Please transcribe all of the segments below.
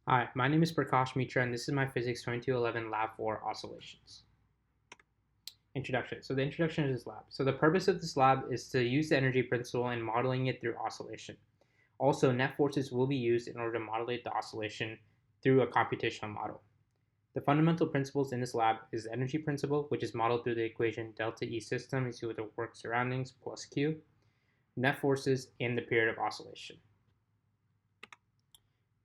Hi, my name is Prakash Mitra, and this is my Physics 2211 Lab 4 Oscillations. Introduction. So the introduction of this lab. So the purpose of this lab is to use the energy principle and modeling it through oscillation. Also, net forces will be used in order to modulate the oscillation through a computational model. The fundamental principles in this lab is the energy principle, which is modeled through the equation delta E system is equal to work surroundings plus Q, net forces, and the period of oscillation.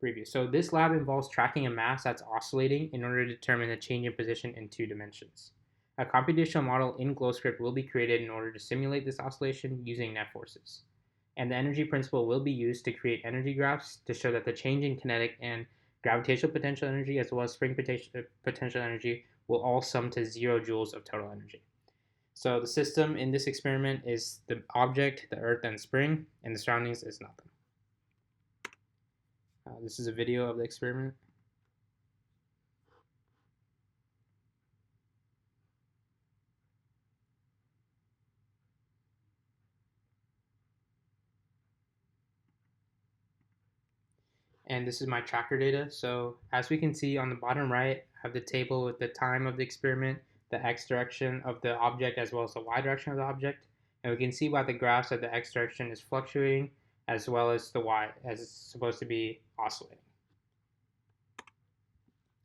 Preview. So this lab involves tracking a mass that's oscillating in order to determine the change in position in 2 dimensions. A computational model in GlowScript will be created in order to simulate this oscillation using net forces. And the energy principle will be used to create energy graphs to show that the change in kinetic and gravitational potential energy as well as spring potential energy will all sum to 0 joules of total energy. So the system in this experiment is the object, the earth, and spring, and the surroundings is nothing. This is a video of the experiment. And this is my tracker data. So as we can see on the bottom right, I have the table with the time of the experiment, the x direction of the object, as well as the y direction of the object. And we can see by the graphs that the x direction is fluctuating as well as the y, as it's supposed to be oscillating.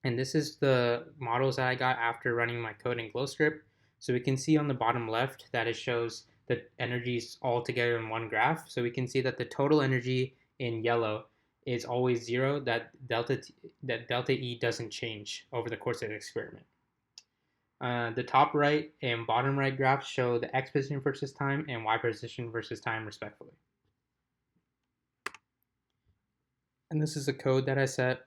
And this is the models that I got after running my code in GlowScript. So we can see on the bottom left that it shows the energies all together in one graph. So we can see that the total energy in yellow is always 0, that delta E doesn't change over the course of the experiment. The top right and bottom right graphs show the x position versus time and y position versus time respectively. And this is the code that I set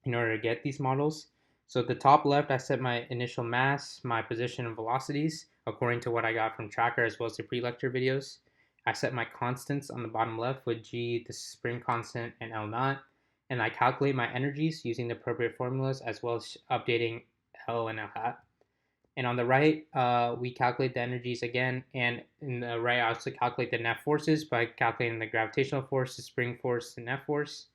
in order to get these models. So at the top left, I set my initial mass, my position, and velocities according to what I got from Tracker as well as the pre-lecture videos. I set my constants on the bottom left with G, the spring constant, and L naught. And I calculate my energies using the appropriate formulas as well as updating L and L hat. And on the right, we calculate the energies again. And in the right, I also calculate the net forces by calculating the gravitational force, the spring force, the net force.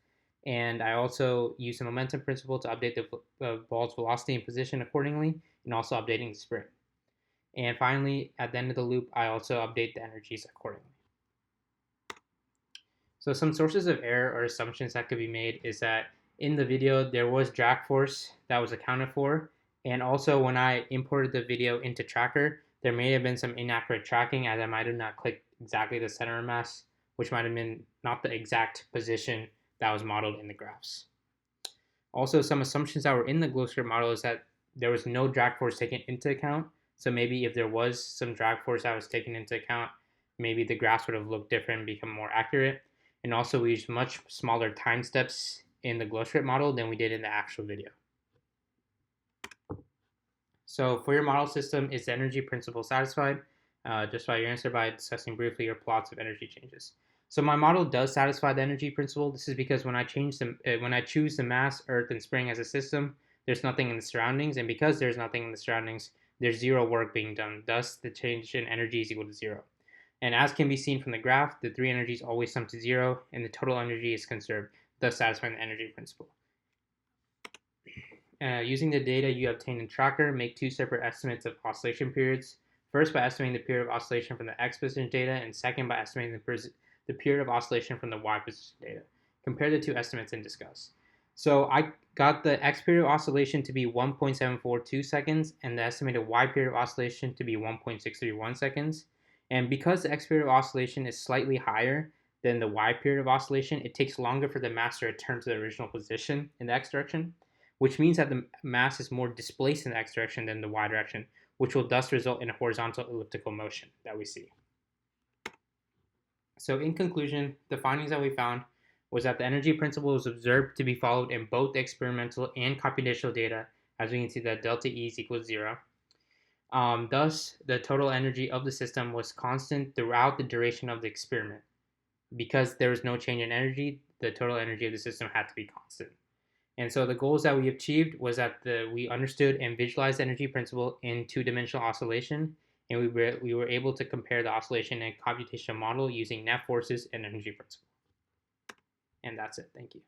And I also use the momentum principle to update the ball's velocity and position accordingly, and also updating the spring. And finally, at the end of the loop, I also update the energies accordingly. So some sources of error or assumptions that could be made is that in the video, there was drag force that was accounted for. And also when I imported the video into Tracker, there may have been some inaccurate tracking as I might have not clicked exactly the center of mass, which might have been not the exact position that was modeled in the graphs. Also, some assumptions that were in the GlowScript model is that there was no drag force taken into account. So maybe if there was some drag force that was taken into account, maybe the graphs would have looked different and become more accurate. And also we used much smaller time steps in the GlowScript model than we did in the actual video. So for your model system, is the energy principle satisfied? Just by your answer by discussing briefly your plots of energy changes. So my model does satisfy the energy principle. This is because when I choose the mass, earth, and spring as a system, there's nothing in the surroundings, and because there's nothing in the surroundings, there's 0 work being done. Thus, the change in energy is equal to 0. And as can be seen from the graph, the 3 energies always sum to 0, and the total energy is conserved, thus satisfying the energy principle. Using the data you obtain in Tracker, make 2 separate estimates of oscillation periods. First, by estimating the period of oscillation from the x position data, and second, by estimating the period of oscillation from the y position data. Compare the 2 estimates and discuss. So I got the x period of oscillation to be 1.742 seconds, and the estimated y period of oscillation to be 1.631 seconds. And because the x period of oscillation is slightly higher than the y period of oscillation, it takes longer for the mass to return to the original position in the x direction, which means that the mass is more displaced in the x direction than the y direction, which will thus result in a horizontal elliptical motion that we see. So in conclusion, the findings that we found was that the energy principle was observed to be followed in both the experimental and computational data, as we can see that delta E is equal to 0. Thus, the total energy of the system was constant throughout the duration of the experiment. Because there was no change in energy, the total energy of the system had to be constant. And so the goals that we achieved was that we understood and visualized the energy principle in 2-dimensional oscillation, and we were able to compare the oscillation and computational model using net forces and energy principle. And that's it. Thank you.